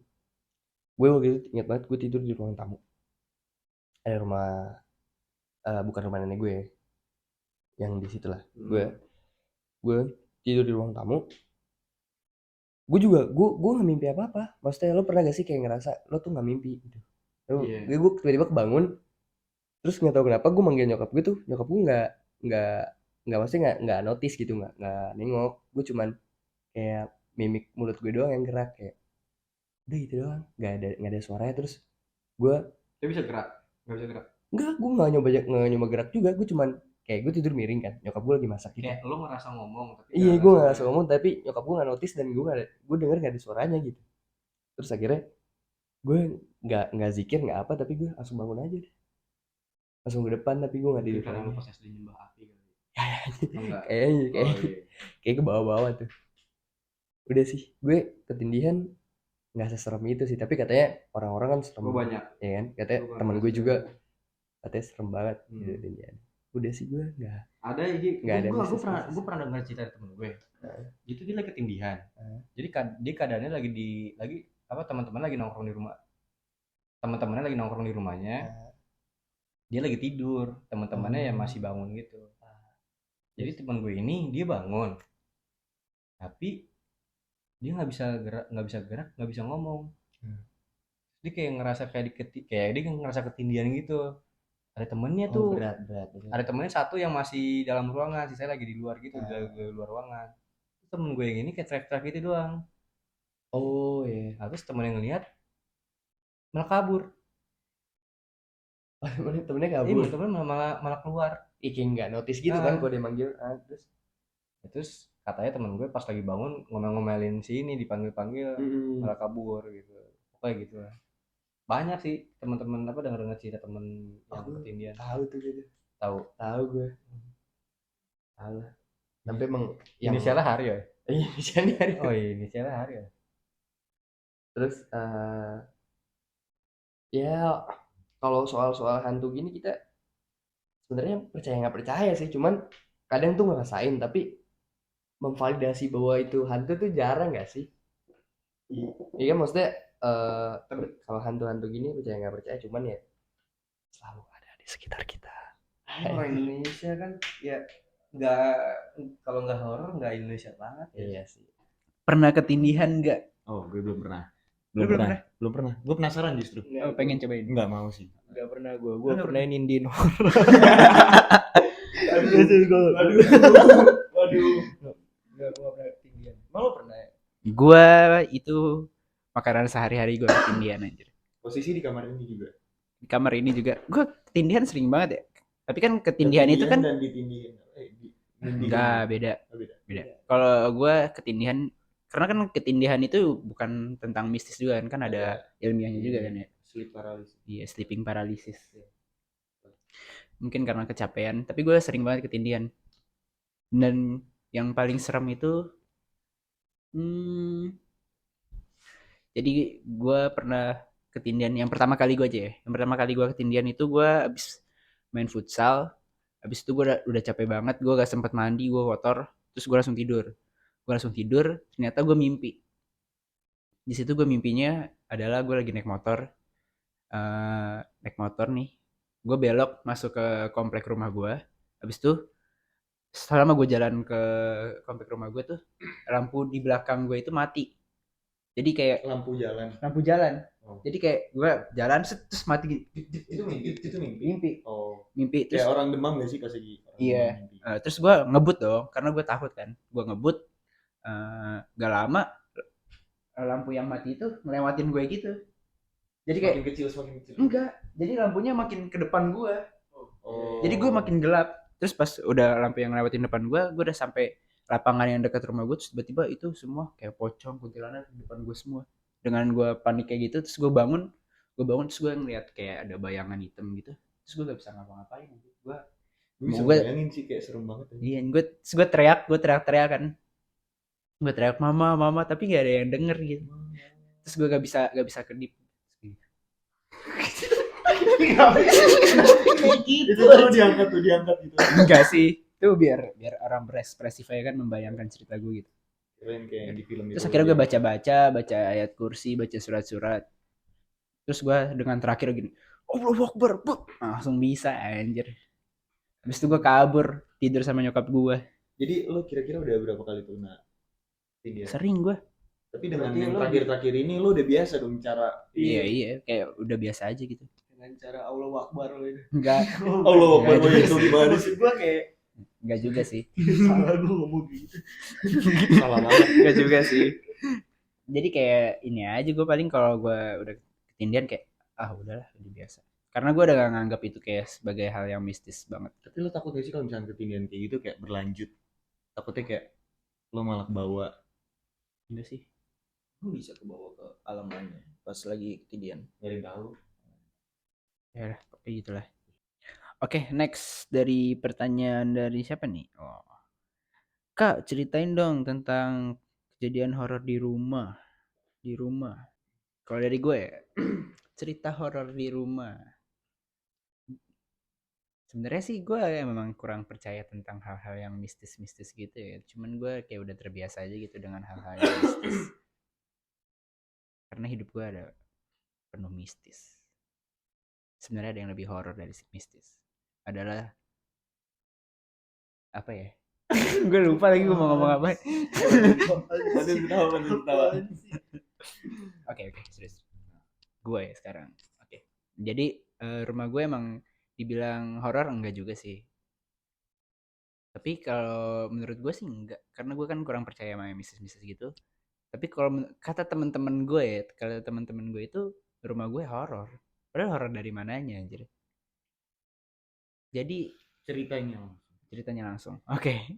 gue waktu itu ingat banget gue tidur di ruang tamu. Ada rumah, bukan rumah nenek gue, yang di situ lah. Gue tidur di ruang tamu. Gue nggak mimpi apa-apa. Maksudnya lo pernah gak sih kayak ngerasa lo tuh nggak mimpi gitu? Gue tiba-tiba kebangun, terus nggak tahu kenapa gue manggil nyokap gue tuh, nyokap gue nggak nggak maksudnya nggak notice gitu, nggak nengok. Gue cuman kayak mimik mulut gue doang yang gerak, kayak udah gitu doang, nggak ada suaranya. Terus gue Dia bisa gerak, nggak bisa gerak. gue nggak nyoba gerak juga. Gue cuman kayak gue tidur miring kan, nyokap gue lagi masak gitu. Kayak lo ngerasa ngomong tapi Iya, gue nggak ngerasa ngomong, tapi nyokap gue nggak notice dan gue denger nggak ada suaranya gitu. Terus akhirnya gue nggak zikir nggak apa, tapi gue langsung bangun aja deh, langsung ke depan, tapi gue nggak di karena lo depannya. pas SD nyembah api kali. Kayaknya Oh, iya. kayak ke bawah-bawah tuh. Udah sih, gue ketindihan nggak seserem itu sih, tapi katanya orang-orang kan serem. Gue banyak. Ya kan, katanya Gua teman pernah gue sih. juga katanya serem banget gitu ketindihan. Udah sih, gue nggak Ada sih, Nggak ada gue mistis. pernah dengar cerita dari temen gue. Itu dia lagi ketindihan. Jadi dia keadaannya lagi apa, teman-teman lagi nongkrong di rumah. Teman-temannya lagi nongkrong di rumahnya. Dia lagi tidur, teman-temannya yang masih bangun gitu. Jadi teman gue ini dia bangun, tapi dia nggak bisa gerak, nggak bisa ngomong. Dia kayak ngerasa kayak dia ngerasa ketindihan gitu. Ada temennya tuh, berat. ada temennya satu yang masih dalam ruangan, sisanya lagi di luar gitu, di luar ruangan. Terus temen gue yang ini kayak teriak-teriak gitu doang. Oh iya. Nah, terus temen yang ngeliat malah kabur. Temennya Iya, kabur. temen malah keluar. Kayak nggak notice gitu kan kalau dia manggil. Terus katanya temen gue pas lagi bangun ngomel-ngomelin sini, dipanggil-panggil malah kabur gitu. Pokoknya gitu lah. Banyak sih teman-teman apa dengar cerita temen yang ketindihan. Tahu tuh gitu. Tahu Gue. Tahu lah. Tapi emang yang inisialnya Haryo ya? Iya, inisialnya Haryo. Oh iya, inisialnya Haryo. Terus ya kalau soal hantu gini kita sebenarnya percaya nggak percaya sih, cuman kadang tuh ngerasain, tapi memvalidasi bahwa itu hantu tuh jarang nggak sih? Iya kan, maksudnya kalau hantu-hantu gini percaya nggak percaya, cuman ya selalu ada di sekitar kita. Orang Indonesia kan ya nggak, kalau nggak horor nggak Indonesia banget ya. Iya sih. Pernah ketindihan nggak? Oh, gue belum pernah. Lu belum pernah? Belum pernah. Gue penasaran justru. Oh, pengen cobain. Enggak mau sih. Nggak pernah gue pernah nindin. Waduh. Nggak pernah ketindihan. Malu pernah ya? Gua itu makanan sehari-hari gue ketindihan anjir. Posisi di kamar ini juga. Di kamar ini juga gue ketindihan sering banget ya. Tapi kan ketindihan itu kan dan ditindihin. enggak, beda. Oh, beda. Beda. Kalau gue ketindihan, karena kan ketindihan itu bukan tentang mistis juga kan ada ilmiahnya juga kan ya. Sleep paralysis. Iya, sleeping paralysis. Mungkin karena kecapean, tapi gue sering banget ketindihan. Dan yang paling serem itu jadi gue pernah ketindihan yang pertama kali gue aja ya. Yang pertama kali gue ketindihan itu gue abis main futsal. Abis itu gue udah capek banget, gue gak sempet mandi, gue kotor, terus gue langsung tidur. Ternyata gue mimpi. Di situ gue mimpinya adalah gue lagi naik motor nih, gue belok masuk ke komplek rumah gue. Abis itu selama gue jalan ke komplek rumah gue tuh lampu di belakang gue itu mati. Jadi kayak Lampu jalan. Oh. Jadi kayak gue jalan terus mati. Itu mimpi. Mimpi. Oh. Mimpi terus. Kayak orang demam gak sih pas lagi? Iya. Terus gue ngebut dong, karena gue takut kan. Gue ngebut. Gak lama lampu yang mati itu ngelewatin gue gitu. Jadi kayak semakin kecil. Enggak. Jadi lampunya makin ke depan gue. Oh. Jadi gue makin gelap. Terus pas udah lampu yang ngelewatin depan gue udah sampai lapangan yang dekat rumah gue, terus tiba-tiba itu semua kayak pocong, kuntilanak di depan gue semua. Dengan gue panik kayak gitu, terus gue bangun terus gue ngeliat kayak ada bayangan hitam gitu. Terus gue gak bisa ngapa-ngapain. Gue bisa bayangin sih, kayak serem banget. Iya, gue teriak kan. Gue teriak mama, tapi gak ada yang denger gitu. Terus gue gak bisa kedip. Itu tuh diangkat gitu. Enggak sih, itu biar orang berekspresif aja kan, membayangkan cerita gue gitu. Keren kayak di film Terus itu. akhirnya gue baca ayat kursi, baca surat-surat. Terus gue dengan terakhir gini, Allahu Akbar, langsung bisa anjir. Habis itu gue kabur, tidur sama nyokap gue. Jadi lo kira-kira udah berapa kali tuh kena Tinder? Sering gue. Tapi dengan Berarti yang lo terakhir-terakhir ini lo udah biasa dong cara Iya, kayak udah biasa aja gitu. dengan cara Allahu Akbar lo itu. Enggak, Allah Akbar, Akbar Nggak itu gimana sih? Maksud gua kayak enggak juga sih. salah gua ngomong gitu. Salah banget. Enggak juga sih. Jadi kayak ini aja, gue paling kalau gue udah ketindihan kayak udahlah, udah biasa. Karena gue udah gak nganggap itu kayak sebagai hal yang mistis banget. Tapi lo takut gak sih kalau misalnya ketindihan kayak gitu kayak berlanjut? Takutnya kayak lo malah bawa. Enggak sih. Lu bisa kebawa ke alam lainnya pas lagi ketidian. Nyari tahu. Ya udah, kayak gitulah. Oke, next dari pertanyaan dari siapa nih? Oh. Kak, ceritain dong tentang kejadian horor di rumah. Di rumah. Kalau dari gue, cerita horor di rumah. Sebenarnya sih gue memang kurang percaya tentang hal-hal yang mistis-mistis gitu ya. Cuman gue kayak udah terbiasa aja gitu dengan hal-hal yang mistis. Karena hidup gue ada penuh mistis. Sebenarnya ada yang lebih horor dari mistis. Adalah apa ya? Gue lupa lagi gue mau ngomong apa. Oke, serius. Gue ya sekarang. Oke. Jadi rumah gue emang dibilang horor enggak juga sih. Tapi kalau menurut gue sih enggak, karena gue kan kurang percaya sama yang mistis-mistis gitu. Tapi kalau kata teman-teman gue ya, kalau teman-teman gue itu rumah gue horor. Padahal horor dari mananya anjir. Jadi ceritanya langsung. Oke.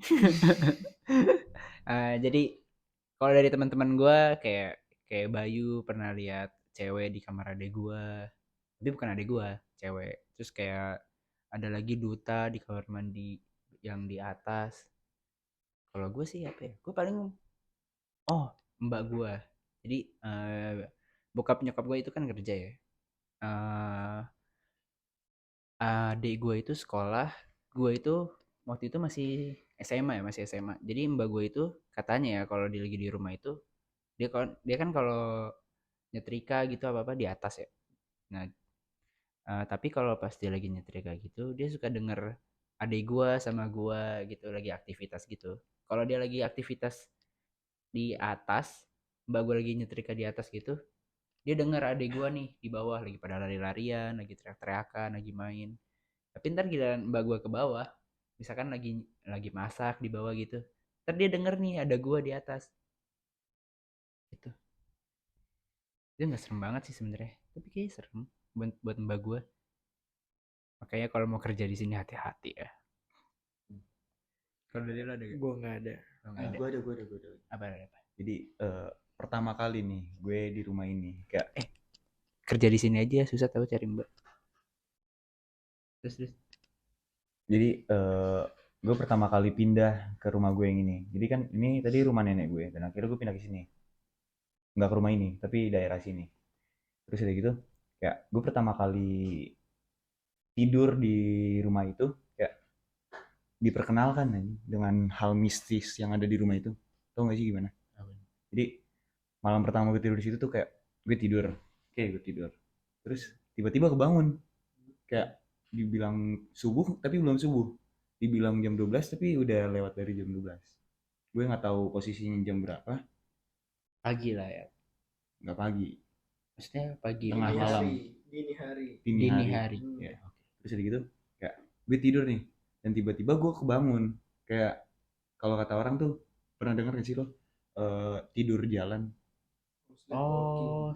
Jadi kalau dari teman-teman gue kayak Bayu pernah lihat cewek di kamar adek gue. Tapi bukan adek gue, cewek. Terus kayak ada lagi Duta di kamar mandi yang di atas. Kalau gue sih apa ya? Gue paling mbak gue. Jadi bokap nyokap gue itu kan kerja ya. Adik gue itu sekolah, gue itu waktu itu masih SMA. Jadi mbak gue itu katanya ya kalau dia lagi di rumah itu dia kan kalau nyetrika gitu apa di atas ya. Nah, tapi kalau pas dia lagi nyetrika gitu, dia suka denger adik gue sama gue gitu lagi aktivitas gitu. Kalau dia lagi aktivitas di atas, mbak gue lagi nyetrika di atas gitu, dia denger adik gue nih di bawah lagi pada lari-larian, lagi teriak-teriakan, lagi main. Tapi ntar giliran mbak gue ke bawah, misalkan lagi masak di bawah gitu, ntar dia denger nih ada gue di atas. Gitu. Itu nggak serem banget sih sebenarnya, tapi kayak serem buat mbak gue. Makanya kalau mau kerja di sini hati-hati ya. Kalau dari lo ada gak? Gua nggak ada. Lo nggak ada. Gue ada. Apa? Jadi pertama kali nih gue di rumah ini kayak Kerja di sini aja susah tahu cari mbak. Terus. jadi gue pertama kali pindah ke rumah gue yang ini. Jadi kan ini tadi rumah nenek gue dan akhirnya gue pindah ke sini. Nggak ke rumah ini, tapi daerah sini. Terus udah gitu, kayak gue pertama kali tidur di rumah itu kayak diperkenalkan aja dengan hal mistis yang ada di rumah itu. Tau gak sih gimana? Jadi malam pertama gue tidur di situ tuh kayak gue tidur. Terus tiba-tiba kebangun. Kayak dibilang subuh tapi belum subuh. Dibilang jam 12 tapi udah lewat dari jam 12. Gue nggak tahu posisinya jam berapa. Pagi lah ya. Nggak pagi. Maksudnya pagi. Tengah malam. Dini hari. Ya, oke. Terus udah gitu kayak gue tidur nih dan tiba-tiba gue kebangun. Kayak kalau kata orang tuh pernah dengar gak sih lo tidur jalan?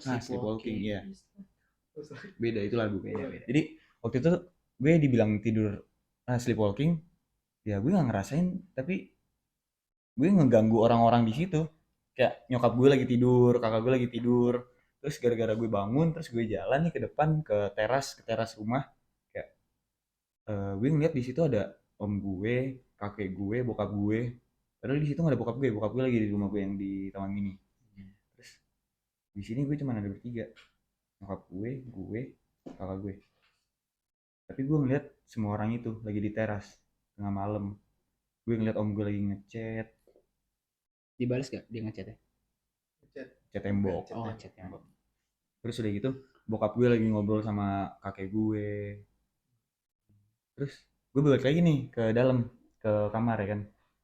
Sleepwalking ya. Beda itu lagu. Beda. Jadi waktu itu gue dibilang tidur sleepwalking, ya gue nggak ngerasain, tapi gue ngeganggu orang-orang di situ. Kayak nyokap gue lagi tidur, kakak gue lagi tidur, terus gara-gara gue bangun, terus gue jalan nih ke depan ke teras rumah, kayak gue ngeliat di situ ada om gue, kakek gue, bokap gue. Padahal di situ nggak ada bokap gue lagi di rumah gue yang di Taman Mini. Terus di sini gue cuma ada bertiga, nyokap gue, kakak gue. Tapi gue ngeliat semua orang itu lagi di teras tengah malam. Gue ngeliat om gue lagi ngechat Dibalas gak dia ngechatnya? chat tembok. Oh, chatnya. Terus udah gitu bokap gue lagi ngobrol sama kakek gue. Terus gue balik lagi nih ke dalam ke kamar ya kan.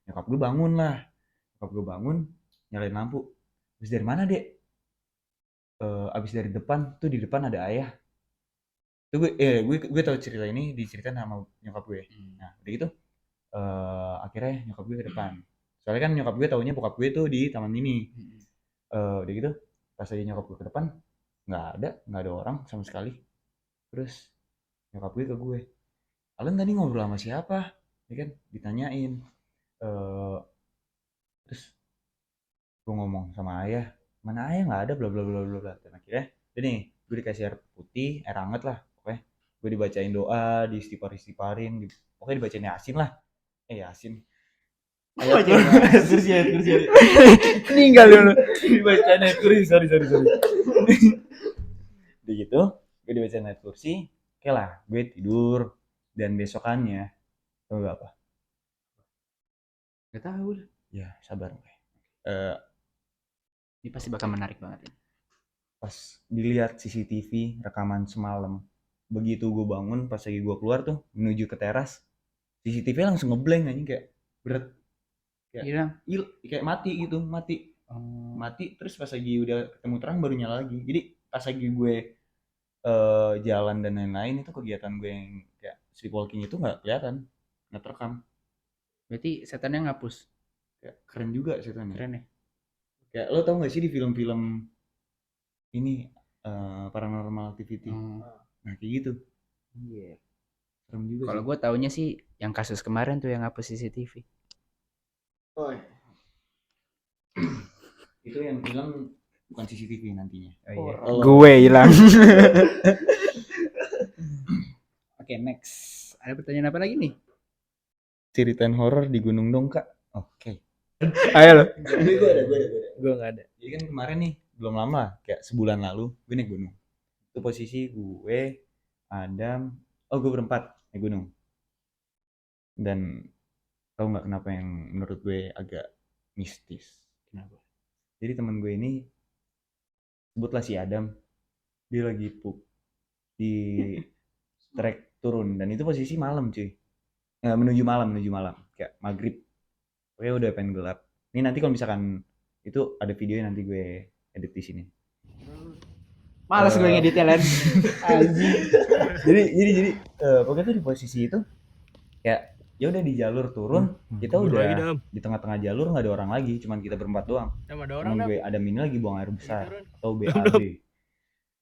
Nyokap gue bangun lah. Nyokap gue bangun nyalain lampu. Abis dari mana dek? Abis dari depan tuh, di depan ada ayah. Tuh gue tahu cerita ini diceritain sama nyokap gue. Nah udah gitu akhirnya nyokap gue ke depan. Soalnya kan nyokap gue taunya bokap gue tuh di taman mini. Udah gitu pas lagi nyokap gue ke depan nggak ada orang sama sekali. Terus nyokap gue ke gue, Alan tadi ngobrol sama siapa? Ya kan ditanyain. Eh Terus gue ngomong sama ayah, mana ayah nggak ada bla bla bla bla bla. Dan akhirnya udah nih gue dikasih air putih, air hangat lah. Oke, gue dibacain doa, istighfarin, pokoknya dibacain Yasin lah. Yasin. Ayat kursi, ayat kursi. Meninggal dulu. Dibacain ayat kursi, sorry. Udah gitu, gue dibacain ayat kursi. Oke lah, gue tidur. Dan besokannya, tau gak apa? Gak tahu. Ya, sabar. Ini pasti bakal menarik banget. Pas dilihat CCTV rekaman semalam, begitu gue bangun, pas lagi gue keluar tuh, menuju ke teras, CCTV langsung ngeblank aja kayak berat. Kayak mati gitu, mati terus pas lagi udah ketemu terang baru nyala lagi. Jadi pas lagi gue jalan dan lain-lain itu kegiatan gue yang kayak sleepwalking itu nggak kelihatan, nggak terekam. Berarti setannya ngapus. Kayak keren juga setannya. Keren ya. Kayak lo tau nggak sih di film-film ini Paranormal Activity, nah kayak gitu. Iya. Serem juga. Kalau gue taunya sih yang kasus kemarin tuh yang ngapus CCTV. Oh, itu yang hilang bukan CCTV nantinya. Oh, iya. Oh. Gue hilang. Oke, next. Ada pertanyaan apa lagi nih? Ceritain horor di gunung dong kak. Oke. Ayo lo. Gue ada. Gue nggak ada. Jadi kan kemarin nih belum lama, kayak sebulan lalu gue naik gunung. Itu posisi gue, Adam, gue berempat naik gunung. Dan tau nggak kenapa yang menurut gue agak mistis? Kenapa? Jadi teman gue ini, sebutlah si Adam, dia lagi pup di trek turun, dan itu posisi malam cuy. Menuju malam kayak maghrib. Oke, udah pengen gelap. Ini nanti kalau misalkan itu ada videonya, nanti gue edit di sini. Malas gue ngedetailin. jadi pokoknya tuh di posisi itu kayak ya udah di jalur turun, kita udah di tengah-tengah jalur nggak ada orang lagi, cuman kita berempat doang. Temen gue Adam ini lagi buang air besar atau BAB,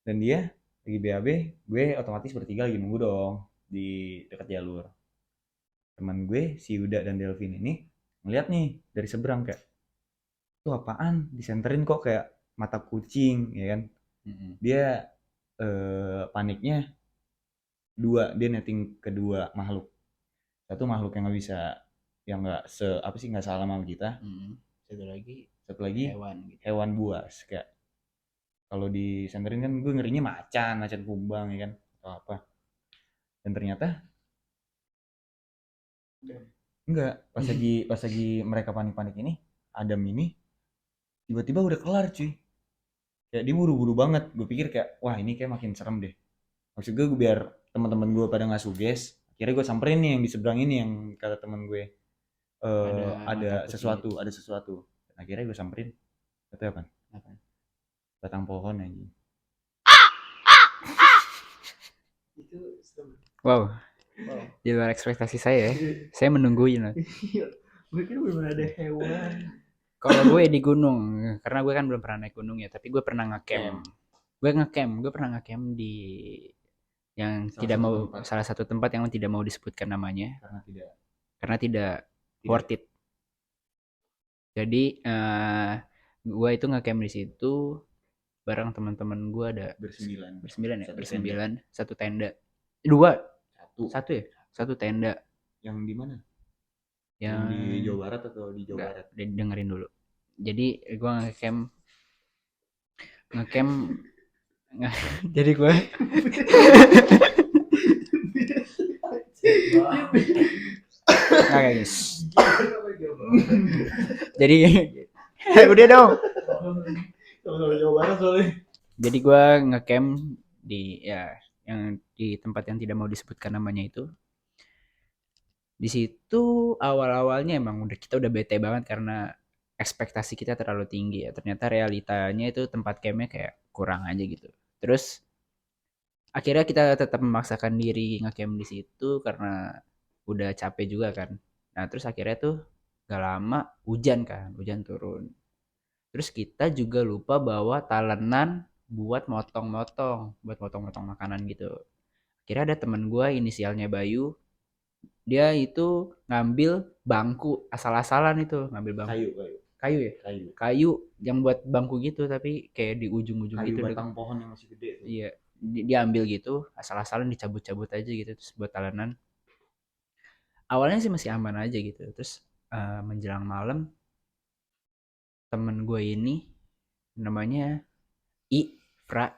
dan dia lagi BAB, gue otomatis bertiga lagi nunggu dong di dekat jalur. Teman gue si Yuda dan Delvin ini ngeliat nih dari seberang kayak tuh apaan disenterin kok kayak mata kucing ya kan. Dia paniknya dia netting kedua makhluk. Satu makhluk yang nggak bisa, yang nggak nggak salah sama kita. Satu lagi Hewan gitu. hewan buas, kayak kalau disenterin kan gue ngerinya macan kumbang ya kan atau apa. Dan ternyata enggak, pas lagi mereka panik ini, Adam ini tiba-tiba udah kelar cuy. Kayak dia buru-buru banget. Gue pikir kayak wah ini kayak makin serem deh. Maksud gue biar teman-teman gue pada nggak suges, akhirnya gue samperin nih yang di seberang ini, yang kata teman gue ada sesuatu. Dan akhirnya gue samperin, kata apa? Batang pohon aja. Wow. Di luar ekspektasi saya ya. Saya menungguin. gue kira belum ada hewan. Kalau gue di gunung, karena gue kan belum pernah naik gunung ya, tapi gue pernah ngecamp. Gue pernah ngecamp di yang salah satu tempat yang tidak mau disebutkan namanya karena tidak worth it. Jadi gue itu ngecamp di situ bareng teman-teman gue, ada bersembilan, satu tenda, satu tenda. Yang di mana? Yang di Jawa Barat atau di Jawa Barat? Dengerin dulu. Jadi gue ngecamp jadi gue Nah, guys. Jadi udah dong. Sama-sama Jawa Barat soalnya. Jadi gue ngecamp di ya yang di tempat yang tidak mau disebutkan namanya itu. Di situ awal-awalnya emang kita udah bete banget karena ekspektasi kita terlalu tinggi ya. Ternyata realitanya itu tempat campnya kayak kurang aja gitu. Terus akhirnya kita tetap memaksakan diri ngecamp di situ karena udah capek juga kan. Nah terus akhirnya tuh gak lama hujan kan, hujan turun. Terus kita juga lupa bawa talenan buat motong-motong makanan gitu. Akhirnya ada temen gue inisialnya Bayu, dia itu ngambil bangku asal-asalan itu, ngambil bangku Kayu. kayu ya, kayu yang buat bangku gitu tapi kayak di ujung-ujung Kayu gitu. batang pohon yang masih gede tuh. Iya, dia ambil gitu asal-asalan dicabut-cabut aja gitu terus buat talenan. Awalnya sih masih aman aja gitu. Terus menjelang malam temen gue ini namanya Ifra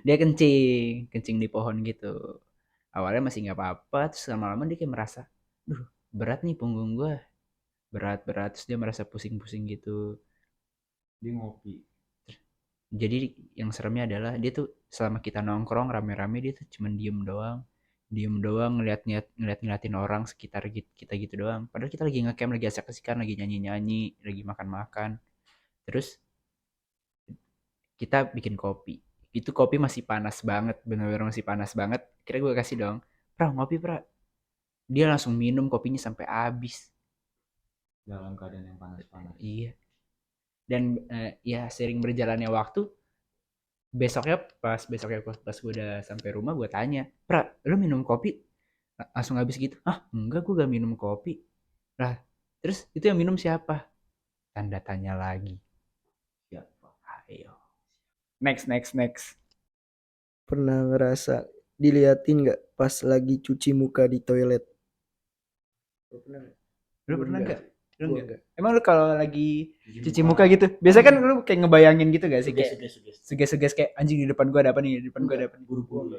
dia kencing di pohon gitu. Awalnya masih nggak apa-apa, terus lama-lama dia kayak merasa, duh berat nih punggung gue, berat terus dia merasa pusing-pusing gitu. Dia ngopi. Jadi yang seremnya adalah dia tuh selama kita nongkrong rame-rame dia tuh cuma diem doang ngeliatin orang sekitar kita gitu doang. Padahal kita lagi ngecamp, lagi asik-asikan, lagi nyanyi-nyanyi, lagi makan-makan. Terus kita bikin kopi. Itu kopi masih panas banget, bener-bener masih panas banget. Kira gue kasih dong, pra ngopi pra. Dia langsung minum kopinya sampai habis. Dalam keadaan yang panas-panas. Iya. Dan ya sering berjalannya waktu, besoknya pas gue udah sampai rumah gue tanya, pra lu minum kopi langsung habis gitu? Ah enggak, gue gak minum kopi. Lah terus itu yang minum siapa? Tanda tanya lagi. Siapa? Ayo. Next. Pernah ngerasa diliatin nggak pas lagi cuci muka di toilet? Lu pernah nggak? Lu Gua nggak? Emang lu kalau lagi cuci muka gitu, biasanya kan lu kayak ngebayangin gitu gak sih, kayak suges-suges kayak anjing di depan gua ada apa nih, di depan gua ada apa nih. Buru-buru.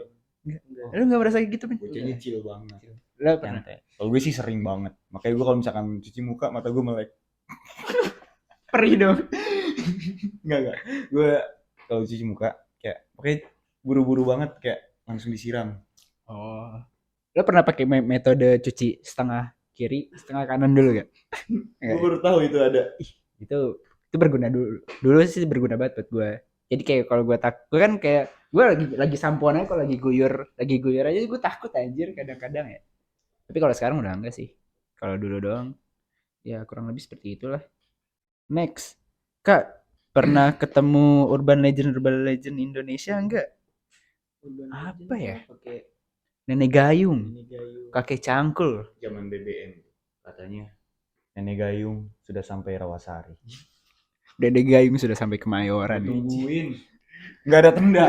Lu nggak merasa kayak gitu, Min? Bocahnya chill banget. Lu pernah? Kalau gue sih sering banget. Makanya gue kalau misalkan cuci muka mata gue melek. Perih dong. Enggak. Gue kalau cuci muka kayak pokoknya buru-buru banget kayak langsung disiram. Oh. Lu pernah pakai metode cuci setengah kiri, setengah kanan dulu gak? Gue baru tahu itu ada. Itu berguna dulu. Dulu sih berguna banget buat gue. Jadi kayak kalau gue kan kayak gue lagi sampoan aja, kalau lagi guyur aja gue takut anjir kadang-kadang ya. Tapi kalau sekarang udah enggak sih. Kalau dulu doang ya kurang lebih seperti itulah. Next. Kak, pernah ketemu urban legend Indonesia enggak? Apa ya? Pakai Nenek Gayung, kakek cangkul. Zaman BBM katanya Nenek Gayung sudah sampai Rawasari. Nenek Gayung sudah sampai Kemayoran. Tungguin. Enggak ada tenda.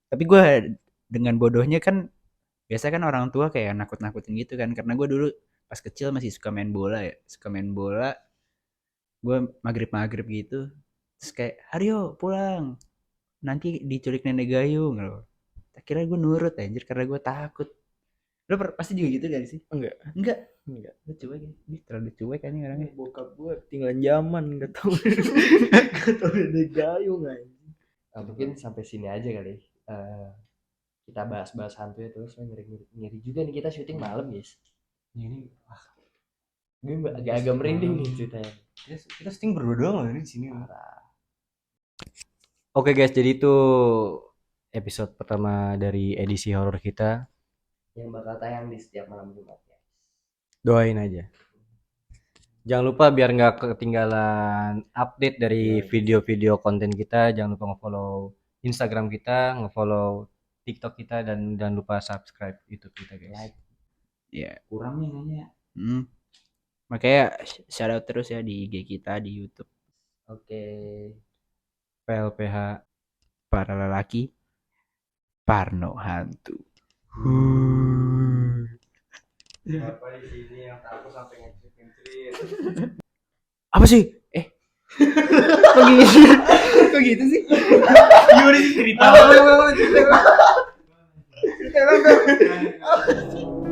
Tapi gue dengan bodohnya kan, biasa kan orang tua kayak nakut-nakutin gitu kan, karena gue dulu pas kecil masih suka main bola, gue maghrib gitu, terus kayak Haryo pulang, nanti diculik Nenek Gayung loh. Akhirnya gue nurut anjir karena gue takut. Lo pasti juga gitu gak sih? Enggak. Lo cuek ya? Ini terlalu cuek kan orangnya. bokap gue tinggalan zaman nggak tahu nggak tahu Nenek Gayung aja. Mungkin sampai sini aja kali. Kita bahas-bahas hantu ya, terus ngeri juga nih kita syuting malam guys. Ini Gue agak merinding nih ceritanya. kita syuting berdua doang loh di sini. Oke guys, jadi itu episode pertama dari edisi horor kita. Yang bakal tayang di setiap malam Jumat ya. Doain aja. Jangan lupa biar nggak ketinggalan update dari video-video konten kita. Jangan lupa nge-follow Instagram kita, nge-follow TikTok kita, dan jangan lupa subscribe YouTube kita guys. Ya. Kurangnya nanya. Makanya shout out terus ya di IG kita di YouTube. Oke. PLPH Para lelaki Parno Hantu. Siapa di sini yang takut sampai ngecrit? Apa sih? Kok gitu sih? Gimana sih cerita? langsung.